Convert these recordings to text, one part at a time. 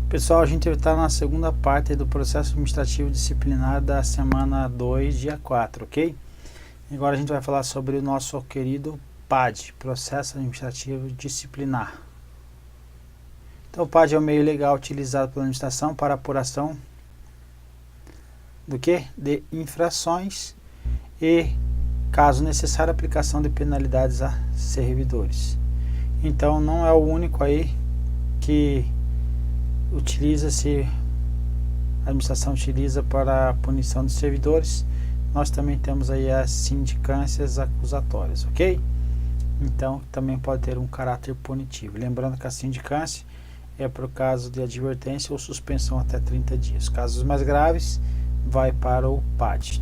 Pessoal, a gente está na segunda parte do processo administrativo disciplinar da semana 2, dia 4, ok? Agora a gente vai falar sobre o nosso querido PAD, Processo Administrativo Disciplinar. Então o PAD é o meio legal utilizado pela administração para apuração do que? De infrações e, caso necessário, aplicação de penalidades a servidores. Então não é o único aí que a administração utiliza para a punição de servidores. Nós também temos aí as sindicâncias acusatórias, ok? Então também pode ter um caráter punitivo. Lembrando que a sindicância é para o caso de advertência ou suspensão até 30 dias. Casos mais graves, vai para o PAD.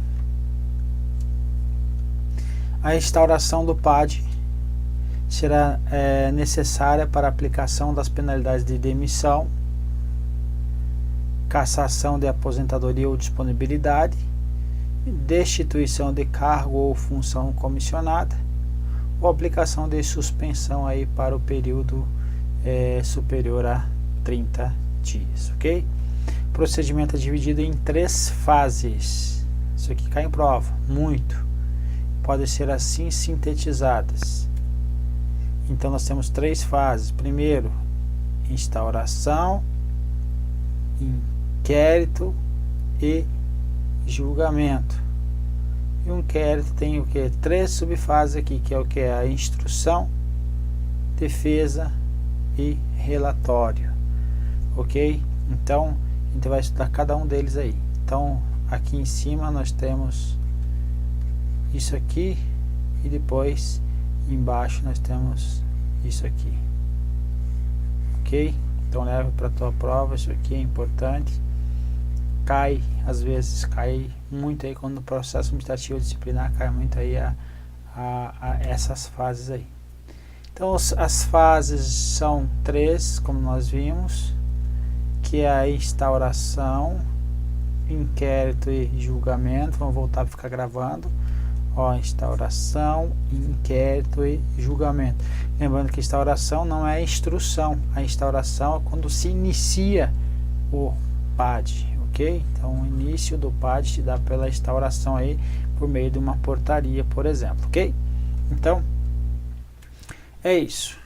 A instauração do PAD será necessária para a aplicação das penalidades de demissão, cassação de aposentadoria ou disponibilidade, destituição de cargo ou função comissionada, ou aplicação de suspensão aí para o período superior a 30 dias, ok? O procedimento é dividido em 3 fases. Isso aqui cai em prova, muito. Podem ser assim sintetizadas. Então nós temos 3 fases. Primeiro, instauração, inquérito e julgamento. E o inquérito tem o que? 3 subfases aqui, que é o que? A instrução, defesa e relatório, ok? Então a gente vai estudar cada um deles aí. Então aqui em cima nós temos isso aqui e depois embaixo nós temos isso aqui, ok? Então leve para a tua prova, isso aqui é importante. Às vezes cai muito aí quando o processo administrativo disciplinar cai muito aí a essas fases aí. Então as fases são 3, como nós vimos, que é a instauração, inquérito e julgamento. Vamos voltar para ficar gravando. Ó, instauração, inquérito e julgamento. Lembrando que instauração não é instrução. A instauração é quando se inicia o PAD, ok? Então o início do PAD se dá pela instauração aí, por meio de uma portaria, por exemplo, ok? Então é isso.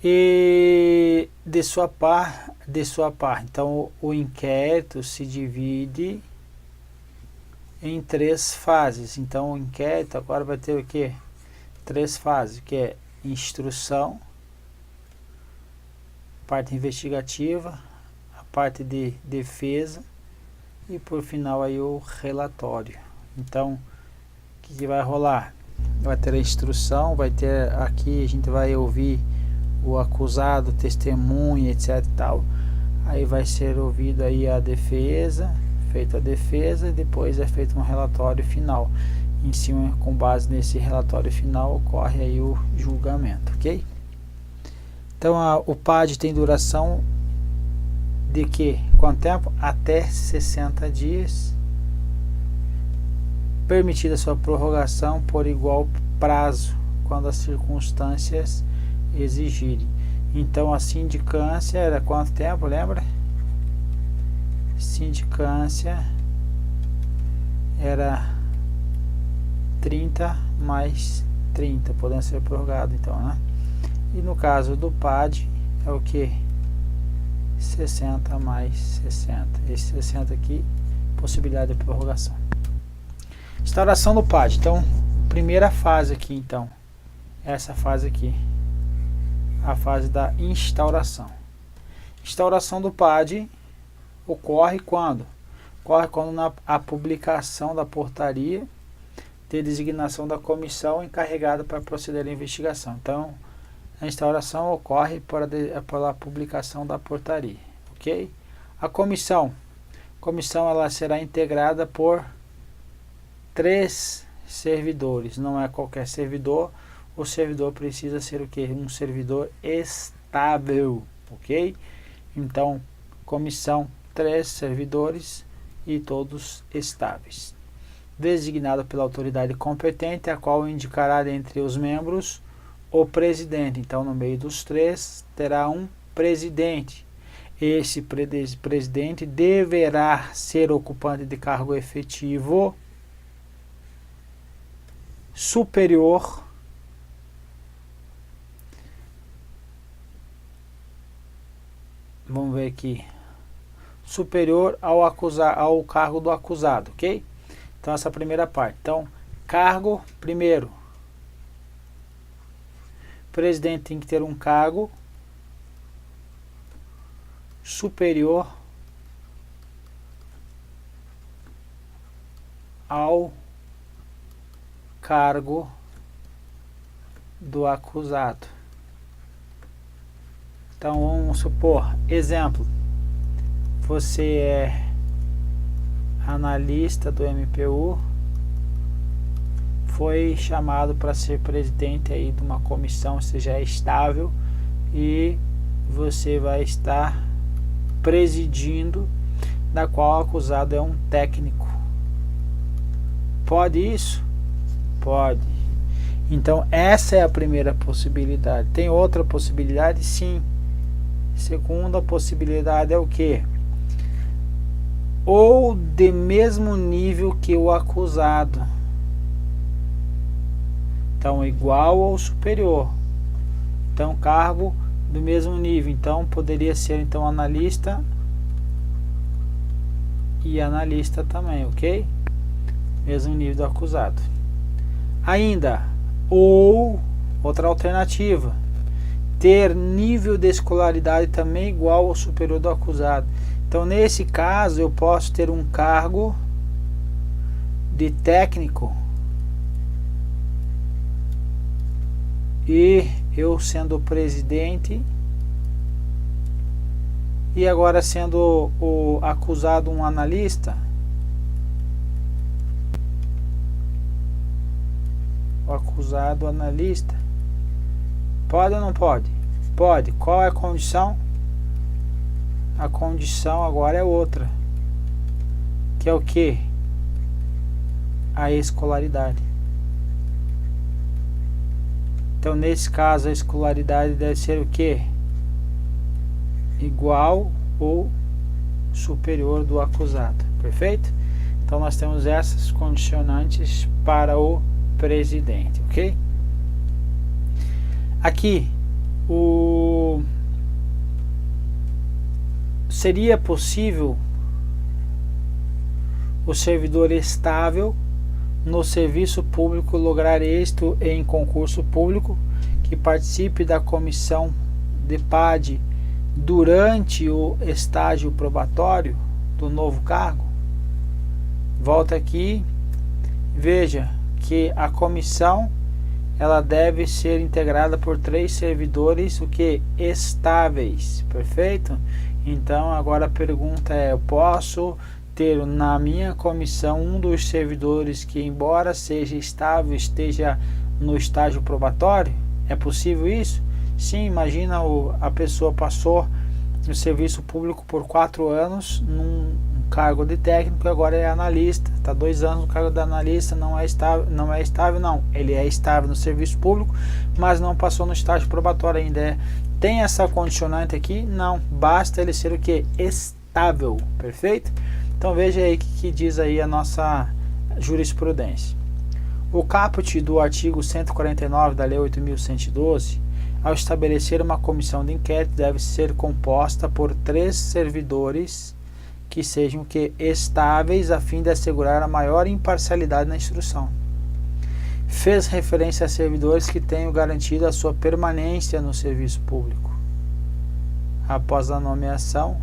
E de sua parte, então o inquérito se divide em 3 fases. Então o inquérito agora vai ter o que? 3 fases, que é instrução, parte investigativa, a parte de defesa e por final aí o relatório. Então o que vai rolar? Vai ter a instrução, vai ter aqui, a gente vai ouvir o acusado, testemunha, etc e tal. Aí vai ser ouvido aí a defesa, feita a defesa, e depois é feito um relatório final. Em cima, com base nesse relatório final, ocorre aí o julgamento, ok? Então o PAD tem duração de que? Quanto tempo? Até 60 dias. Permitida sua prorrogação por igual prazo, quando as circunstâncias exigirem. Então a sindicância era quanto tempo, lembra? Sindicância era 30 mais 30, podendo ser prorrogado então, né? E no caso do PAD é o que? 60 mais 60. Esse 60 aqui, possibilidade de prorrogação. Instauração do PAD. Então, primeira fase aqui, então, essa fase aqui, a fase da instauração. Instauração do PAD ocorre quando? Ocorre quando a publicação da portaria de designação da comissão encarregada para proceder à investigação. Então, a instauração ocorre pela publicação da portaria, ok? A comissão ela será integrada por 3 servidores, não é qualquer servidor. O servidor precisa ser o que? Um servidor estável, ok? Então, comissão, 3 servidores e todos estáveis. Designado pela autoridade competente, a qual indicará dentre os membros o presidente. Então, no meio dos 3, terá um presidente. esse presidente deverá ser ocupante de cargo efetivo superior vamos ver aqui, superior ao cargo do acusado, ok? Então essa é a primeira parte. Então, cargo, primeiro, o presidente tem que ter um cargo superior ao cargo do acusado. Então vamos supor, exemplo, você é analista do MPU, foi chamado para ser presidente aí de uma comissão, você já é estável e você vai estar presidindo, da qual o acusado é um técnico. Pode isso? Pode. Então essa é a primeira possibilidade. Tem outra possibilidade? Sim. Segunda possibilidade é o que? Ou de mesmo nível que o acusado. Então igual ou superior. Então cargo do mesmo nível. Então poderia ser então analista e analista também, ok? Mesmo nível do acusado. Ainda, ou outra alternativa, ter nível de escolaridade também igual ou superior do acusado. Então nesse caso eu posso ter um cargo de técnico e eu sendo o presidente e agora sendo o acusado um analista. O acusado analista. Pode ou não pode? Pode. Qual é a condição? A condição agora é outra. Que é o que? A escolaridade. Então nesse caso a escolaridade deve ser o que? Igual ou superior do acusado. Perfeito? Então nós temos essas condicionantes para o presidente, ok? Aqui seria possível o servidor estável no serviço público lograr êxito em concurso público, que participe da comissão de PAD durante o estágio probatório do novo cargo? Volta aqui, veja que a comissão ela deve ser integrada por 3 servidores, o que? Estáveis, perfeito? Então agora a pergunta é, eu posso ter na minha comissão um dos servidores que, embora seja estável, esteja no estágio probatório? É possível isso? Sim, imagina a pessoa passou no serviço público por 4 anos num cargo de técnico e agora é analista, está 2 anos no cargo de analista, não é estável não, ele é estável no serviço público, mas não passou no estágio probatório ainda. Tem essa condicionante aqui? Não, basta ele ser o que? Estável, perfeito? Então veja aí o que diz aí a nossa jurisprudência. O caput do artigo 149 da Lei 8.112, ao estabelecer uma comissão de inquérito, deve ser composta por 3 servidores que sejam estáveis, a fim de assegurar a maior imparcialidade na instrução. Fez referência a servidores que tenham garantido a sua permanência no serviço público após a nomeação,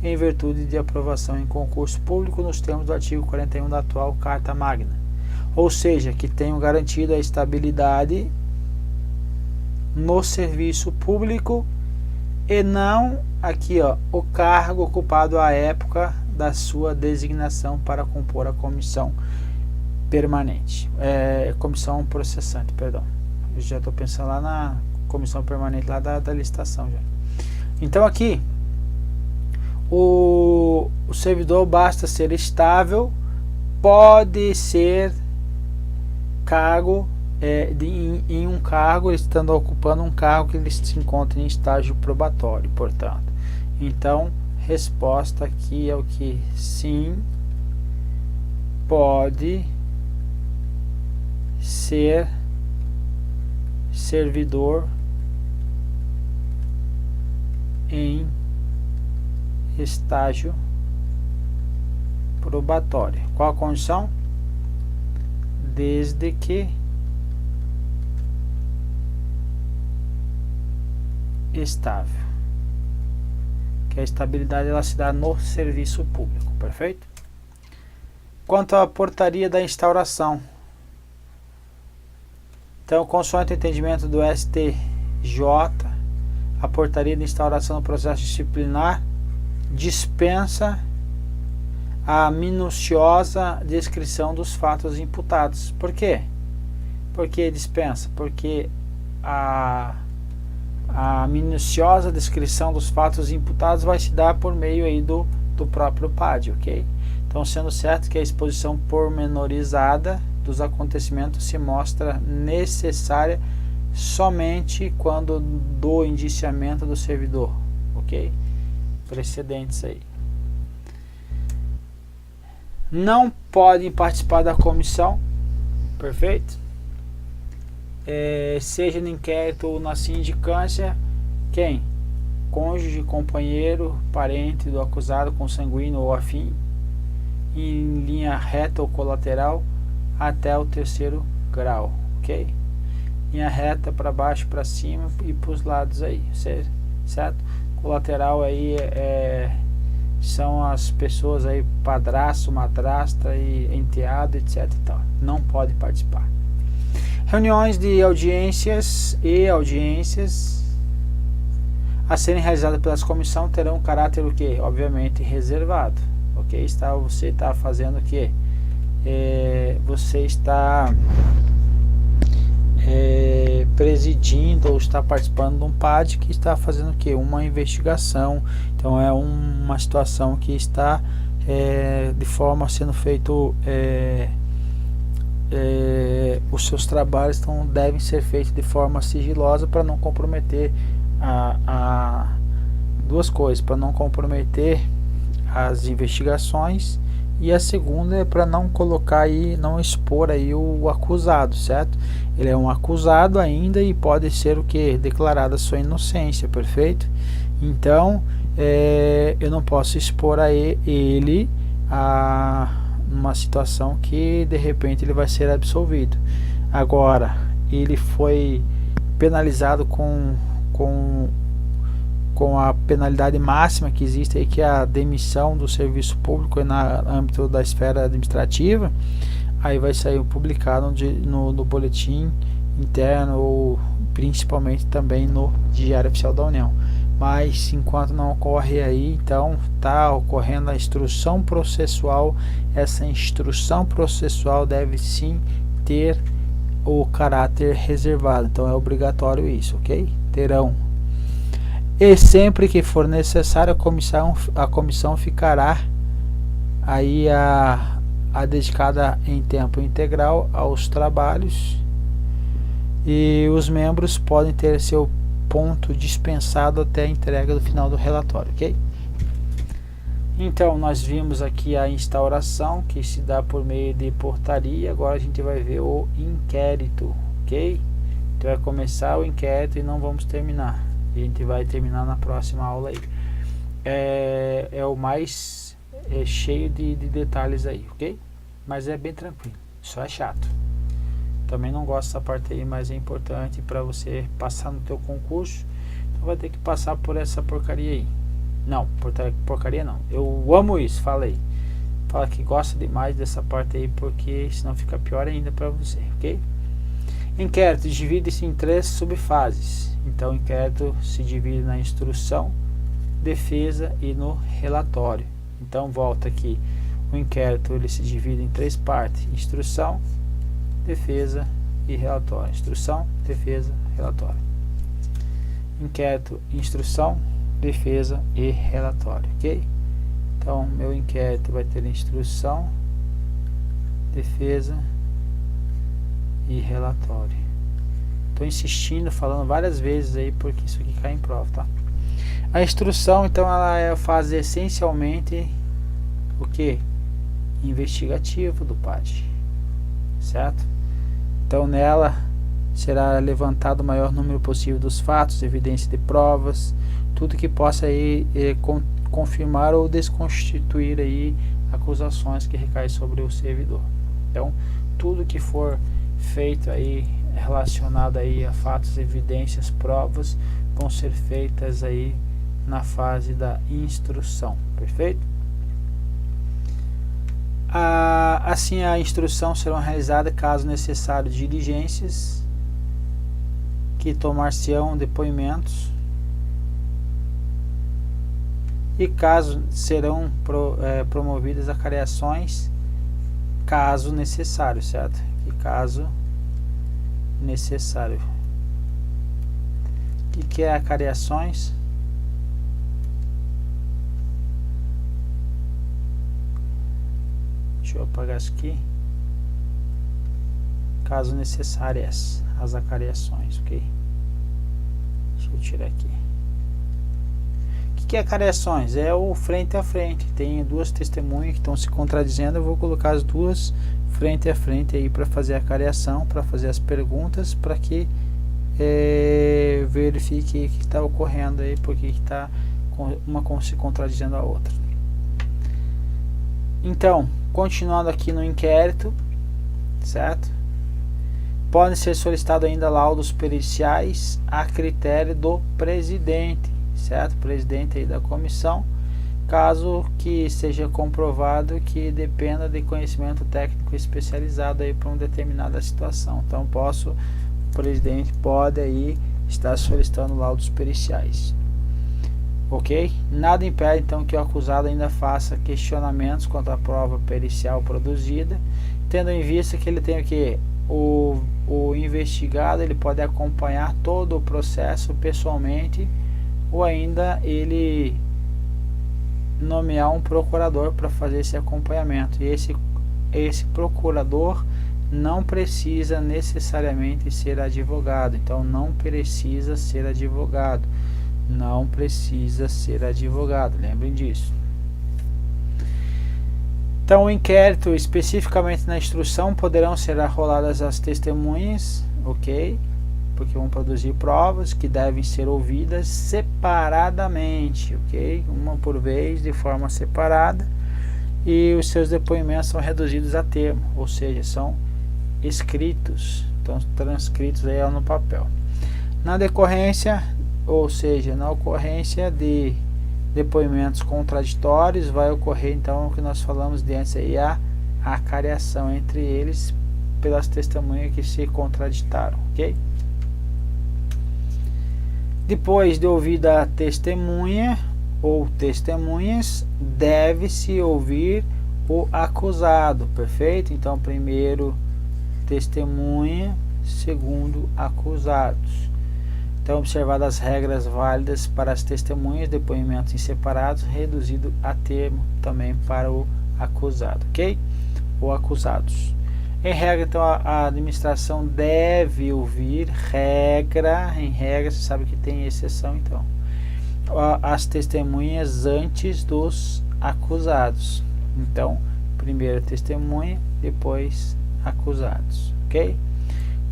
em virtude de aprovação em concurso público nos termos do artigo 41 da atual Carta Magna. Ou seja, que tenham garantido a estabilidade no serviço público e não aqui o cargo ocupado à época da sua designação para compor a comissão permanente, comissão processante, perdão. Eu já estou pensando lá na comissão permanente lá da licitação já. Então aqui o servidor basta ser estável, pode ser cargo em um cargo, estando ocupando um cargo que ele se encontra em estágio probatório, portanto. Então, resposta aqui é o que? Sim, pode ser servidor em estágio probatório. Qual a condição? Desde que estável, que a estabilidade ela se dá no serviço público, perfeito? Quanto à portaria da instauração, então, consoante o entendimento do STJ, a portaria de instauração do processo disciplinar dispensa a minuciosa descrição dos fatos imputados. Por quê? Por que dispensa? Porque a minuciosa descrição dos fatos imputados vai se dar por meio aí do próprio PAD, ok? Então, sendo certo que a exposição pormenorizada dos acontecimentos se mostra necessária somente quando do indiciamento do servidor, ok? Precedentes aí. Não podem participar da comissão, perfeito? Seja no inquérito ou na sindicância, quem? Cônjuge, companheiro, parente do acusado, consanguíneo ou afim, em linha reta ou colateral, até o terceiro grau, ok? Linha reta para baixo, para cima e para os lados aí, certo? Colateral aí são as pessoas aí, padrasto, madrasta e enteado, etc e tal. Não pode participar. Reuniões de audiências a serem realizadas pelas comissões terão caráter o que? Obviamente reservado, ok? Você está fazendo o que? Você está presidindo ou está participando de um PAD que está fazendo o que? Uma investigação. Então é uma situação que está de forma sendo feito os seus trabalhos devem ser feitos de forma sigilosa para não comprometer duas coisas, para não comprometer as investigações, e a segunda é para não colocar aí, não expor aí o acusado, certo? Ele é um acusado ainda e pode ser o que? Declarada sua inocência, perfeito? Então eu não posso expor a ele a uma situação que de repente ele vai ser absolvido. Agora, ele foi penalizado com a penalidade máxima que existe aí, que é a demissão do serviço público no âmbito da esfera administrativa. Aí vai sair publicado no boletim interno, ou principalmente também no Diário Oficial da União. Mas enquanto não ocorre aí, então está ocorrendo a instrução processual. Essa instrução processual deve sim ter o caráter reservado, então é obrigatório isso, ok? Terão. E sempre que for necessário, a comissão ficará aí a dedicada em tempo integral aos trabalhos, e os membros podem ter seu ponto dispensado até a entrega do final do relatório, ok? Então, nós vimos aqui a instauração, que se dá por meio de portaria. Agora a gente vai ver o inquérito, ok? Então vai começar o inquérito e não vamos terminar. A gente vai terminar na próxima aula aí. É o mais cheio de detalhes aí, ok? Mas é bem tranquilo, só é chato. Também não gosto dessa parte aí, mas é importante para você passar no teu concurso. Então vai ter que passar por essa porcaria aí. Não, porcaria não. Eu amo isso, falei. Fala que gosta demais dessa parte aí, porque senão fica pior ainda para você, ok? Inquérito divide-se em 3 subfases. Então o inquérito se divide na instrução, defesa e no relatório. Então volta aqui. O inquérito ele se divide em 3 partes: instrução, defesa e relatório. Instrução, defesa, relatório. Inquérito, instrução, defesa e relatório, ok? Então meu inquérito vai ter instrução, defesa e relatório. Estou insistindo, falando várias vezes aí, porque isso aqui cai em prova, tá? A instrução, então, ela é a fase essencialmente o que? Investigativa do PAD, certo? Então, nela será levantado o maior número possível dos fatos, evidência de provas, tudo que possa aí confirmar ou desconstituir aí acusações que recaem sobre o servidor. Então, tudo que for feito aí relacionado aí a fatos, evidências, provas, vão ser feitas aí na fase da instrução, perfeito? Assim, a instrução será realizada caso necessário diligências que tomar-se-ão depoimentos e caso serão promovidas acariações caso necessário, certo? E caso necessário. O que é acariações? Deixa eu apagar isso aqui. Caso necessárias, as acariações, ok? Deixa eu tirar aqui. O que é acariações? É o frente a frente. Tem duas testemunhas que estão se contradizendo. Eu vou colocar as duas frente a frente aí para fazer a acariação, para fazer as perguntas, para que verifique o que está ocorrendo aí, porque está uma se contradizendo a outra. Então, continuando aqui no inquérito, certo? Podem ser solicitados ainda laudos periciais a critério do presidente, certo? Presidente aí da comissão, caso que seja comprovado que dependa de conhecimento técnico especializado aí para uma determinada situação. Então, o presidente pode aí estar solicitando laudos periciais. Ok? Nada impede então que o acusado ainda faça questionamentos quanto à prova pericial produzida, tendo em vista que ele tem o que? O investigado ele pode acompanhar todo o processo pessoalmente, ou ainda ele nomear um procurador para fazer esse acompanhamento. E esse procurador não precisa necessariamente ser advogado. Então, não precisa ser advogado. Não precisa ser advogado, lembrem disso. Então, o inquérito, especificamente na instrução, poderão ser arroladas as testemunhas, ok? Porque vão produzir provas que devem ser ouvidas separadamente, ok? Uma por vez, de forma separada, e os seus depoimentos são reduzidos a termo, ou seja, são escritos, estão transcritos aí no papel. Na decorrência, ou seja, na ocorrência de depoimentos contraditórios, vai ocorrer então o que nós falamos de antes aí, a acariação entre eles pelas testemunhas que se contraditaram, ok? Depois de ouvida a testemunha ou testemunhas, deve-se ouvir o acusado, perfeito? Então, primeiro testemunha, segundo acusados. Então, observadas as regras válidas para as testemunhas, depoimentos em separados, reduzido a termo também para o acusado, ok? Ou acusados. Em regra, então, a administração deve ouvir em regra, você sabe que tem exceção, então, as testemunhas antes dos acusados. Então, primeiro testemunha, depois acusados, ok?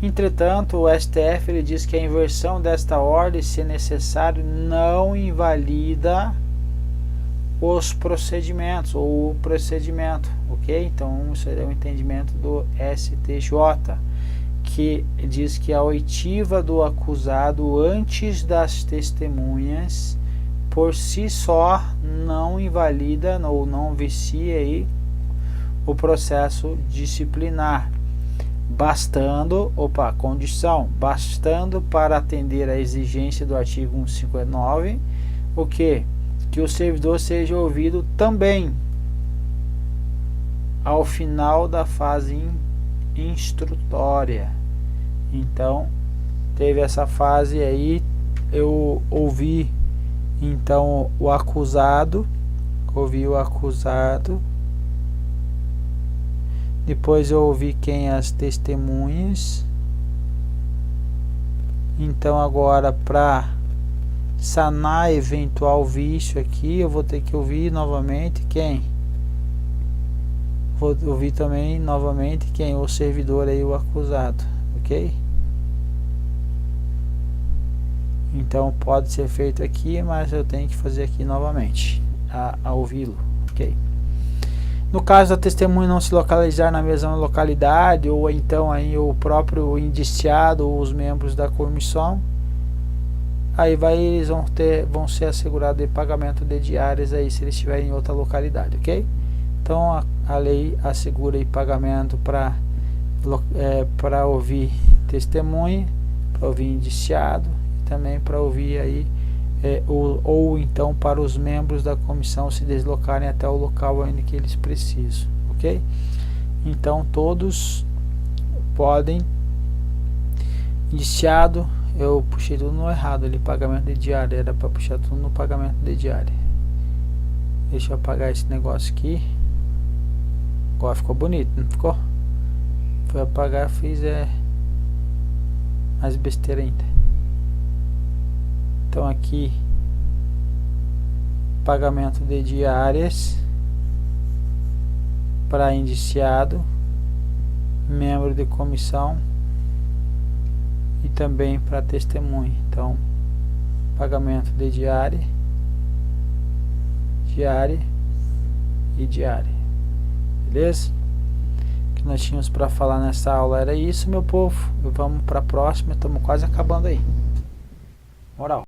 Entretanto, o STF ele diz que a inversão desta ordem, se necessário, não invalida os procedimentos ou o procedimento, ok? Então, isso é o entendimento do STJ, que diz que a oitiva do acusado antes das testemunhas por si só não invalida ou não vicia aí o processo disciplinar, condição, bastando para atender a exigência do artigo 159, o que o servidor seja ouvido também ao final da fase instrutória. Então, teve essa fase aí, eu ouvi então o acusado, depois eu ouvi as testemunhas. Então agora, para sanar eventual vício aqui, eu vou ter que ouvir novamente quem? Vou ouvir também novamente quem? O servidor aí, o acusado, ok? Então pode ser feito aqui, mas eu tenho que fazer aqui novamente a ouvi-lo, ok? No caso da testemunha não se localizar na mesma localidade, ou então aí o próprio indiciado ou os membros da comissão, aí eles vão ser assegurados de pagamento de diárias aí se eles estiverem em outra localidade, ok? Então a lei assegura aí pagamento para ouvir testemunha, para ouvir indiciado, e também para ouvir aí ou então para os membros da comissão se deslocarem até o local onde que eles precisam, ok? Então todos podem. Indiciado, eu puxei tudo no errado ali, pagamento de diária, era para puxar tudo no pagamento de diária. Deixa eu apagar esse negócio aqui. Agora ficou bonito, não ficou? Fui apagar, fiz mais besteira ainda. Então aqui, pagamento de diárias para indiciado, membro de comissão e também para testemunha. Então, pagamento de diária e diária. Beleza? O que nós tínhamos para falar nessa aula era isso, meu povo. Vamos para a próxima, estamos quase acabando aí. Moral.